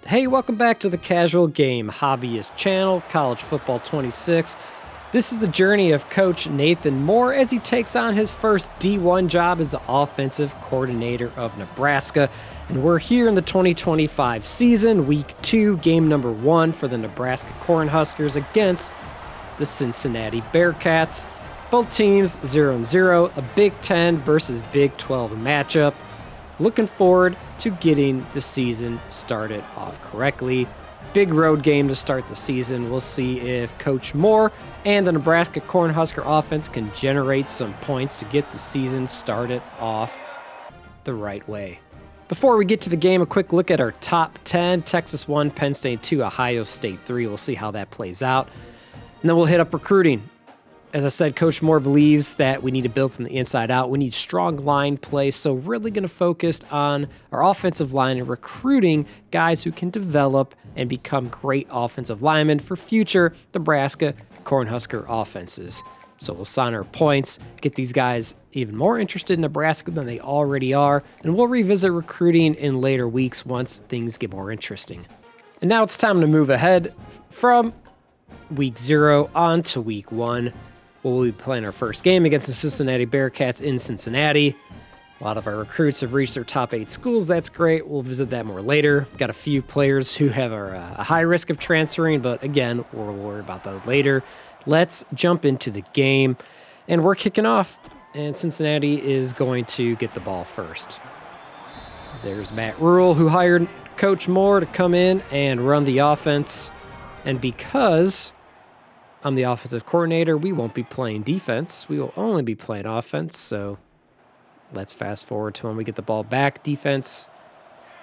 Hey, welcome back to the Casual Game Hobbyist channel, College Football 26. This is the journey of Coach Nathan Moore as he takes on his first D1 job as the offensive coordinator of Nebraska. And we're here in the 2025 season, week 2, game number 1 for the Nebraska Cornhuskers against the Cincinnati Bearcats. Both teams 0-0, a Big 10 versus Big 12 matchup. Looking forward to getting the season started off correctly. Big road game to start the season. We'll see if Coach Moore and the Nebraska Cornhusker offense can generate some points to get the season started off the right way. Before we get to the game, a quick look at our top 10. Texas 1, Penn State 2, Ohio State 3. We'll see how that plays out. And then we'll hit up recruiting. As I said, Coach Moore believes that we need to build from the inside out. We need strong line play, so really going to focus on our offensive line and recruiting guys who can develop and become great offensive linemen for future Nebraska Cornhusker offenses. So we'll sign our points, get these guys even more interested in Nebraska than they already are, and we'll revisit recruiting in later weeks once things get more interesting. And now it's time to move ahead from week 0 on to week 1. We'll be playing our first game against the Cincinnati Bearcats in Cincinnati. A lot of our recruits have reached their top 8 schools. That's great. We'll visit that more later. Got a few players who have a high risk of transferring, but again, we'll worry about that later. Let's jump into the game, and we're kicking off, and Cincinnati is going to get the ball first. There's Matt Rule, who hired Coach Moore to come in and run the offense, and because I'm the offensive coordinator, we won't be playing defense. We will only be playing offense, so let's fast forward to when we get the ball back. Defense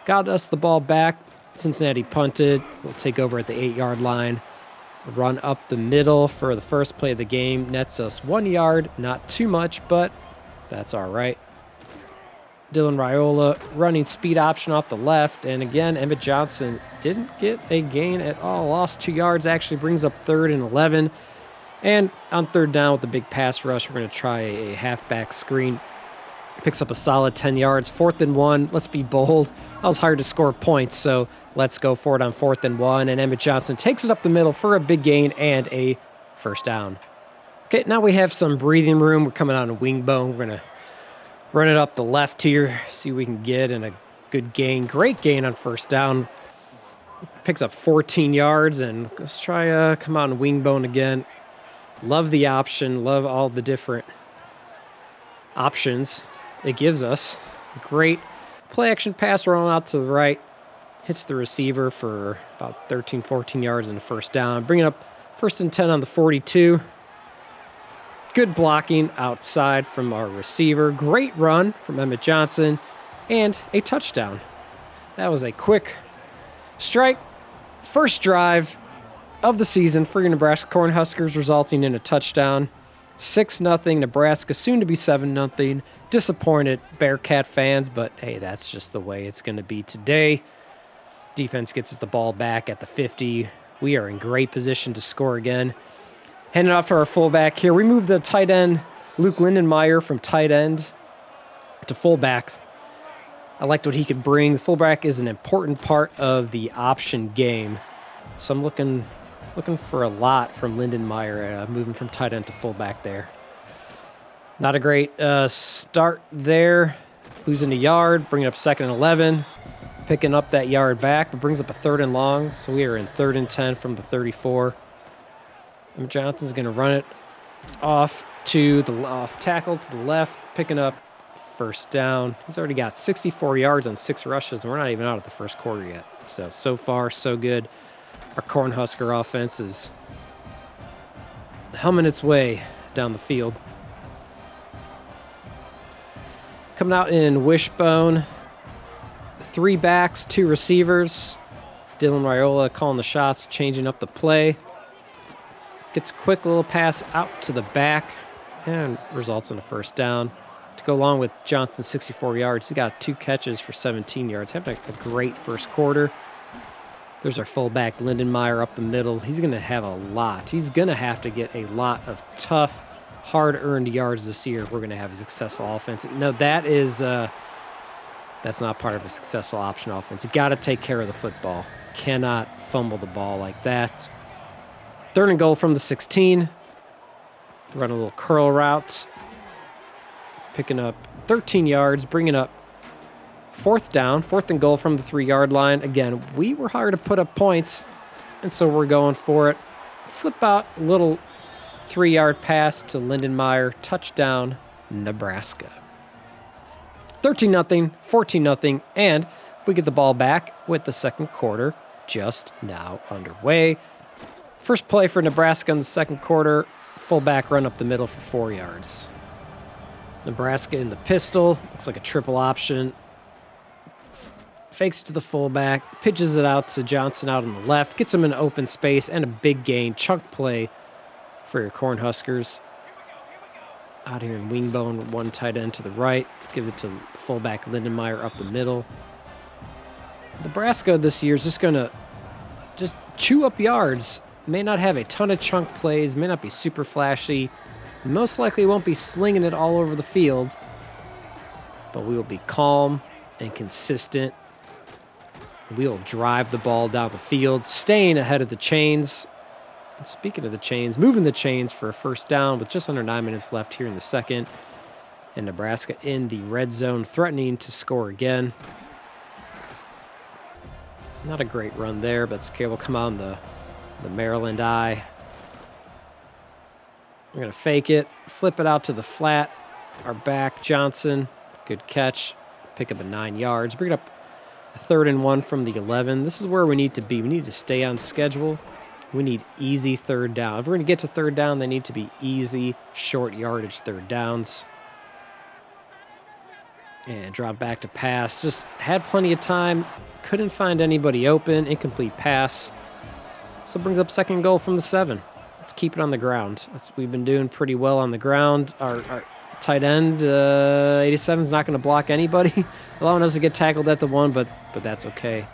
got us the ball back. Cincinnati punted. We'll take over at the 8-yard line. Run up the middle for the first play of the game. Nets us 1 yard. Not too much, but that's all right. Dylan Raiola running speed option off the left. And again, Emmett Johnson didn't get a gain at all. Lost 2 yards. Actually brings up 3rd and 11. And on 3rd down with the big pass rush, we're going to try a halfback screen. Picks up a solid 10 yards. 4th and 1. Let's be bold. That was hard to score points, so let's go for it on 4th and 1. And Emmett Johnson takes it up the middle for a big gain and a first down. Okay, now we have some breathing room. We're coming on a wing bone. We're going to run it up the left here, see what we can get, and a good gain. Great gain on first down. Picks up 14 yards, and let's try come out and wing bone again. Love the option. Love all the different options it gives us. Great play action pass rolling out to the right. Hits the receiver for about 13, 14 yards in the first down. Bringing up 1st and 10 on the 42. Good blocking outside from our receiver. Great run from Emmett Johnson. And a touchdown. That was a quick strike. First drive of the season for your Nebraska Cornhuskers, resulting in a touchdown. 6-0 Nebraska, soon to be 7-0. Disappointed Bearcat fans, but hey, that's just the way it's going to be today. Defense gets us the ball back at the 50. We are in great position to score again. Handing off to our fullback here. We move the tight end, Luke Lindenmeyer, from tight end to fullback. I liked what he could bring. The fullback is an important part of the option game. So I'm looking for a lot from Lindenmeyer, moving from tight end to fullback there. Not a great start there. Losing a yard, bringing up 2nd and 11. Picking up that yard back, but brings up a 3rd and long. So we are in 3rd and 10 from the 34. Emmett Johnson's going to run it off to the off tackle to the left, picking up first down. He's already got 64 yards on 6 rushes, and we're not even out of the first quarter yet. So far, so good. Our Cornhusker offense is humming its way down the field. Coming out in wishbone. 3 backs, 2 receivers. Dylan Raiola calling the shots, changing up the play. Gets a quick little pass out to the back and results in a first down. To go along with Johnson's 64 yards, he's got 2 catches for 17 yards. Having a great first quarter. There's our fullback, Lindenmeyer, up the middle. He's going to have a lot. He's going to have to get a lot of tough, hard-earned yards this year if we're going to have a successful offense. No, that is that's not part of a successful option offense. You got to take care of the football. cannot fumble the ball like that. 3rd and goal from the 16. Run a little curl route. Picking up 13 yards, bringing up 4th down, 4th and goal from the 3-yard line. Again, we were hard to put up points, and so we're going for it. Flip out a little 3-yard pass to Lindenmeyer. Touchdown, Nebraska. 13-0, 14-0, and we get the ball back with the 2nd quarter just now underway. First play for Nebraska in the 2nd quarter. Fullback run up the middle for 4 yards. Nebraska in the pistol. Looks like a triple option. Fakes to the fullback. Pitches it out to Johnson out on the left. Gets him in open space and a big gain. Chunk play for your Cornhuskers. Out here in Wingbone, 1 tight end to the right. Give it to fullback Lindenmeyer up the middle. Nebraska this year is just going to just chew up yards. May not have a ton of chunk plays. May not be super flashy. Most likely won't be slinging it all over the field. But we will be calm and consistent. We will drive the ball down the field, staying ahead of the chains. And speaking of the chains, moving the chains for a 1st down with just under 9 minutes left here in the 2nd. And Nebraska in the red zone, threatening to score again. Not a great run there, but it's okay. We'll come on the Maryland eye. We're going to fake it, flip it out to the flat. Our back, Johnson, good catch. Pick up a 9 yards. Bring it up a 3rd and 1 from the 11. This is where we need to be. We need to stay on schedule. We need easy 3rd down. If we're going to get to 3rd down, they need to be easy, short yardage 3rd downs. And drop back to pass. Just had plenty of time. Couldn't find anybody open. Incomplete pass. So it brings up 2nd goal from the 7. Let's keep it on the ground. We've been doing pretty well on the ground. Our tight end, 87, is not going to block anybody, allowing us to get tackled at the 1, but that's okay.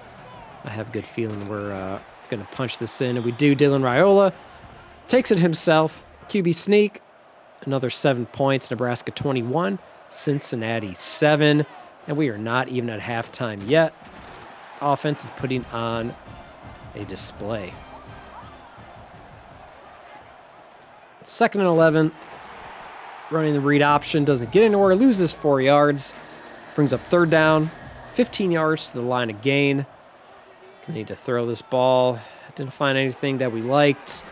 I have a good feeling we're going to punch this in, and we do. Dylan Raiola takes it himself. QB sneak, another 7 points. Nebraska 21, Cincinnati 7, and we are not even at halftime yet. Offense is putting on a display. 2nd and 11. Running the read option. Doesn't get anywhere. Loses 4 yards. Brings up 3rd down. 15 yards to the line of gain. Gonna need to throw this ball. Didn't find anything that we liked.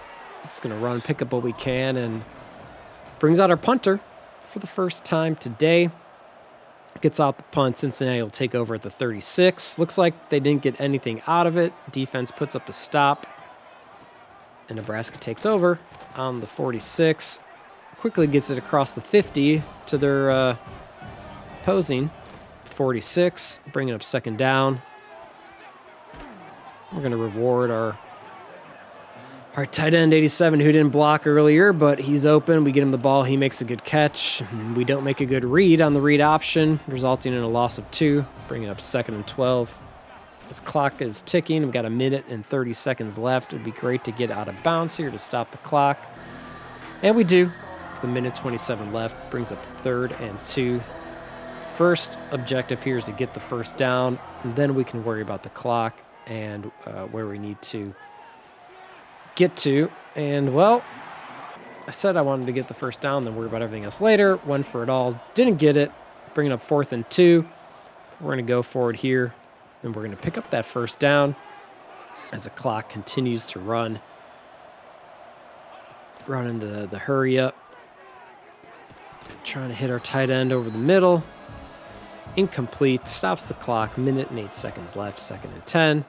Just going to run, pick up what we can, and brings out our punter for the first time today. Gets out the punt. Cincinnati will take over at the 36. Looks like they didn't get anything out of it. Defense puts up a stop. And Nebraska takes over on the 46. Quickly gets it across the 50 to their opposing 46. Bringing up 2nd down. We're going to reward our tight end 87 who didn't block earlier, but he's open. We get him the ball. He makes a good catch. We don't make a good read on the read option, resulting in a loss of 2. Bringing up 2nd and 12. This clock is ticking. We've got 1 minute and 30 seconds left. It would be great to get out of bounds here to stop the clock. And we do. With 1 minute 27 left. Brings up 3rd and 2. First objective here is to get the 1st down, and then we can worry about the clock and where we need to get to. And, well, I said I wanted to get the 1st down, then worry about everything else later. Went for it all. Didn't get it. Bringing up 4th and 2. We're going to go for it here. And we're going to pick up that 1st down as the clock continues to run. Running the hurry up. Trying to hit our tight end over the middle. Incomplete. Stops the clock. 1 minute and 8 seconds left. 2nd and 10.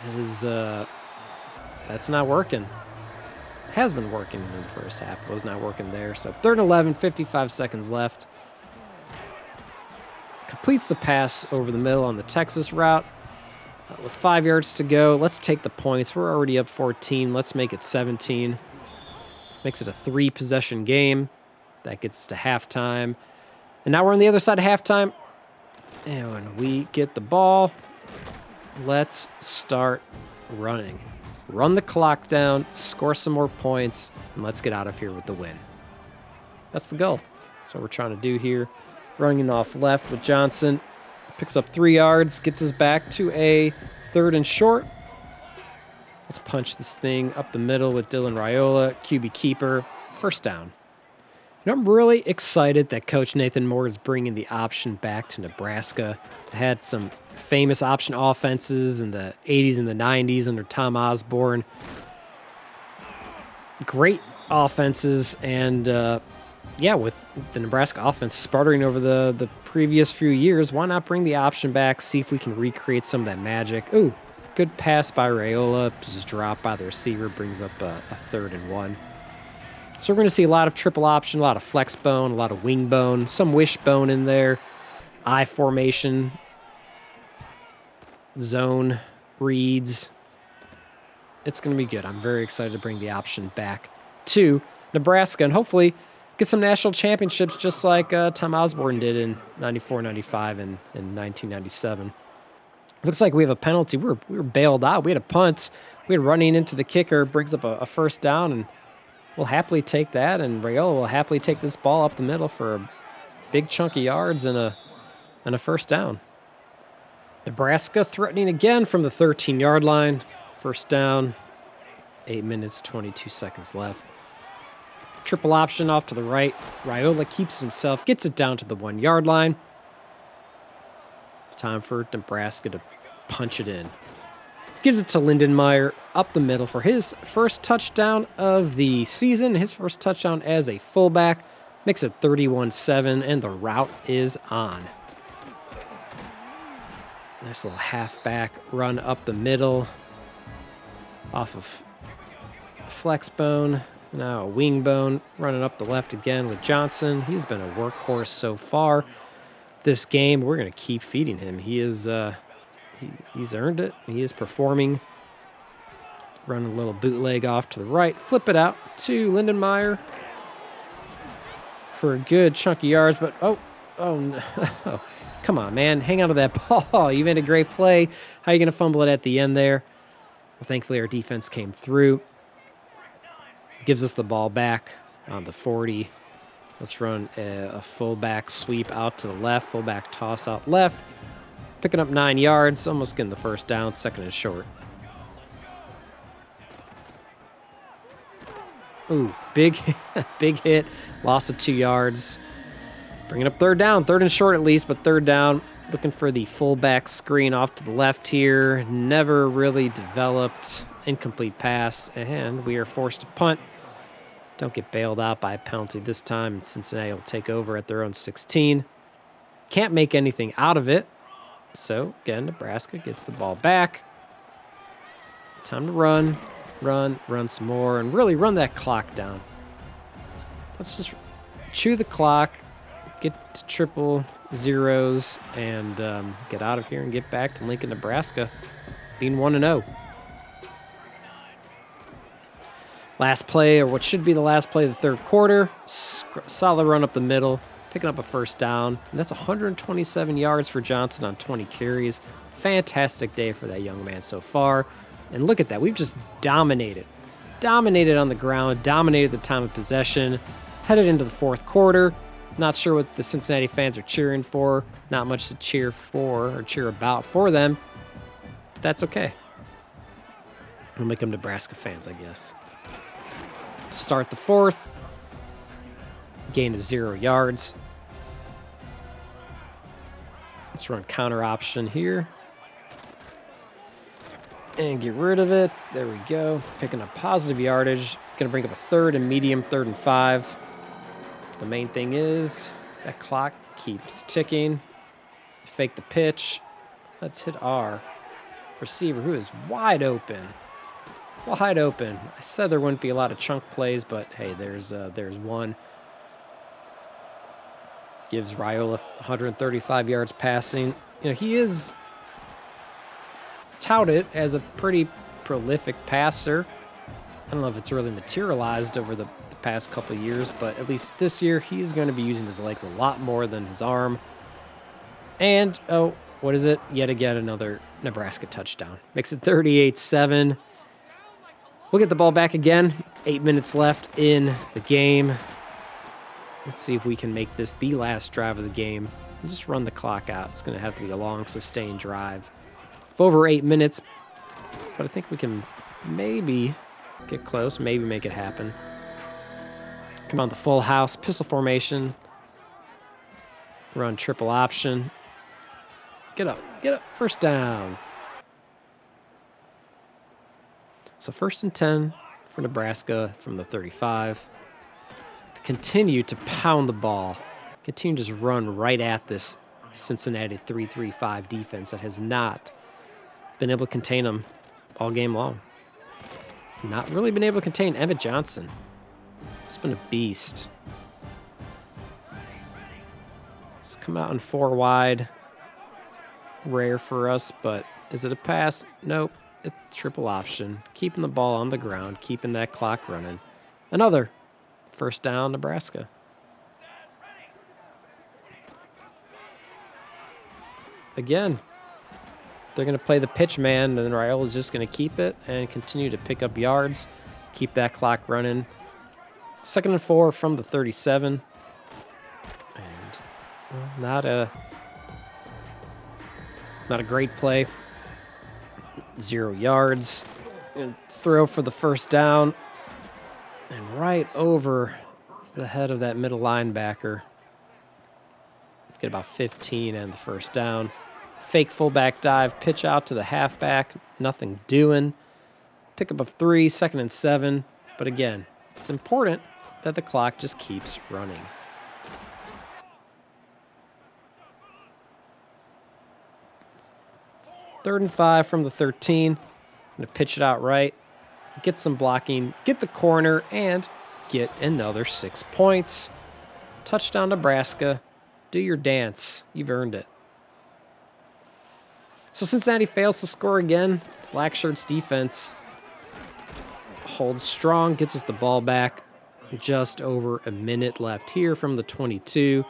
It is, that's not working. It has been working in the first half. It was not working there. So 3rd and 11, 55 seconds left. Completes the pass over the middle on the Texas route. With 5 yards to go, let's take the points. We're already up 14. Let's make it 17. Makes it a 3-possession game. That gets us to halftime. And now we're on the other side of halftime. And when we get the ball, let's start running. Run the clock down, score some more points, and let's get out of here with the win. That's the goal. That's what we're trying to do here. Running off left with Johnson. Picks up 3 yards, gets us back to a 3rd and short. Let's punch this thing up the middle with Dylan Raiola, QB keeper, 1st down. You know, I'm really excited that Coach Nathan Moore is bringing the option back to Nebraska. They had some famous option offenses in the 80s and the 90s under Tom Osborne. Great offenses, and yeah, with the Nebraska offense sputtering over the previous few years, why not bring the option back, see if we can recreate some of that magic. Ooh, good pass by Raiola, just dropped by the receiver, brings up a 3rd and 1. So we're going to see a lot of triple option, a lot of flex bone, a lot of wing bone, some wishbone in there, I formation, zone reads. It's going to be good. I'm very excited to bring the option back to Nebraska and hopefully get some national championships just like Tom Osborne did in 94, 95, and in 1997. Looks like we have a penalty. We were bailed out. We had a punt. We had running into the kicker, brings up a 1st down, and we'll happily take that. And Raiola will happily take this ball up the middle for a big chunk of yards and a 1st down. Nebraska threatening again from the 13-yard line. 1st down, 8 minutes, 22 seconds left. Triple option off to the right. Raiola keeps himself, gets it down to the 1-yard line. Time for Nebraska to punch it in. Gives it to Lindenmeyer up the middle for his 1st touchdown of the season, his 1st touchdown as a fullback. Makes it 31-7, and the route is on. Nice little halfback run up the middle off of flex bone. Now a wing bone running up the left again with Johnson. He's been a workhorse so far this game. We're going to keep feeding him. He is he's earned it. He is performing. Running a little bootleg off to the right. Flip it out to Lindenmeyer for a good chunk of yards. But oh no. Come on, man. Hang on to that ball. You made a great play. How are you going to fumble it at the end there? Well, thankfully, our defense came through. Gives us the ball back on the 40. Let's run a fullback sweep out to the left. Fullback toss out left. Picking up 9 yards. Almost getting the 1st down. 2nd and short. Ooh, big hit. Loss of 2 yards. Bringing up 3rd down. 3rd and short at least, but 3rd down. Looking for the fullback screen off to the left here. Never really developed. Incomplete pass, and we are forced to punt. Don't get bailed out by a penalty this time, and Cincinnati will take over at their own 16. Can't make anything out of it. So, again, Nebraska gets the ball back. Time to run some more, and really run that clock down. Let's just chew the clock, get to triple zeros, and get out of here and get back to Lincoln, Nebraska, being 1-0. Last play, or what should be the last play of the 3rd quarter. Solid run up the middle, picking up a 1st down. And that's 127 yards for Johnson on 20 carries. Fantastic day for that young man so far. And look at that. We've just dominated. Dominated on the ground, dominated the time of possession. Headed into the 4th quarter. Not sure what the Cincinnati fans are cheering for. Not much to cheer for or cheer about for them. But that's okay. We'll make them Nebraska fans, I guess. Start the 4th. Gain of 0 yards. Let's run counter option here. And get rid of it. There we go. Picking up positive yardage. Going to bring up a 3rd and medium, 3rd and 5. The main thing is that clock keeps ticking. Fake the pitch. Let's hit our receiver, who is wide open. Wide open. I said there wouldn't be a lot of chunk plays, but hey, there's one. Gives Raiola 135 yards passing. You know, he is touted as a pretty prolific passer. I don't know if it's really materialized over the past couple of years, but at least this year he's going to be using his legs a lot more than his arm. And, oh, what is it? Yet again, another Nebraska touchdown. Makes it 38-7. We'll get the ball back again. 8 minutes left in the game. Let's see if we can make this the last drive of the game. And just run the clock out. It's going to have to be a long, sustained drive over 8 minutes, but I think we can maybe get close, maybe make it happen. Come on, the full house, pistol formation. Run triple option. Get up, first down. So 1st and 10 for Nebraska from the 35. To continue to pound the ball. Continue to just run right at this Cincinnati 3-3-5 defense that has not been able to contain them all game long. Not really been able to contain Emmett Johnson. It's been a beast. Let's come out in 4 wide. Rare for us, but is it a pass? Nope. It's triple option. Keeping the ball on the ground, keeping that clock running. Another first down, Nebraska. Again, they're going to play the pitch man, and then Raiola's just going to keep it and continue to pick up yards, keep that clock running. 2nd and 4 from the 37. And well, not a great play. 0 yards. And throw for the first down. And right over the head of that middle linebacker. Get about 15 and the first down. Fake fullback dive, pitch out to the halfback. Nothing doing. Pickup of 3, 2nd and 7. But again, it's important that the clock just keeps running. Third and 5 from the 13. I'm going to pitch it out right. Get some blocking. Get the corner. And get another 6 points. Touchdown, Nebraska. Do your dance. You've earned it. So Cincinnati fails to score again. Black Shirts defense holds strong. Gets us the ball back. Just over a minute left here from the 22.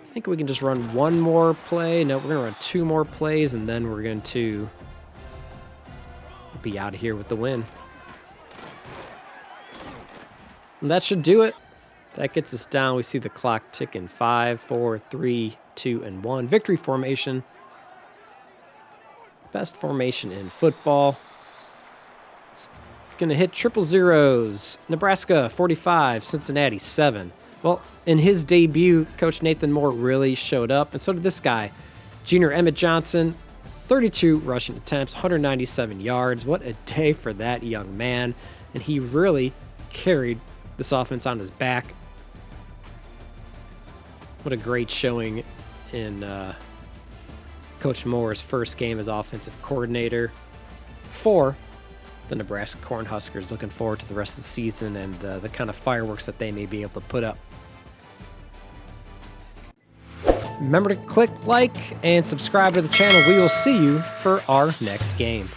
I think we can just run one more play. No, we're going to run 2 more plays, and then we're going to be out of here with the win. And that should do it. That gets us down. We see the clock ticking. 5, 4, 3, 2, and 1. Victory formation. Best formation in football. It's going to hit triple zeros. Nebraska 45, Cincinnati 7. Well, in his debut, Coach Nathan Moore really showed up, and so did this guy, junior Emmett Johnson. 32 rushing attempts, 197 yards. What a day for that young man. And he really carried this offense on his back. What a great showing in Coach Moore's first game as offensive coordinator for the Nebraska Cornhuskers. Looking forward to the rest of the season and the kind of fireworks that they may be able to put up. Remember to click like and subscribe to the channel. We will see you for our next game.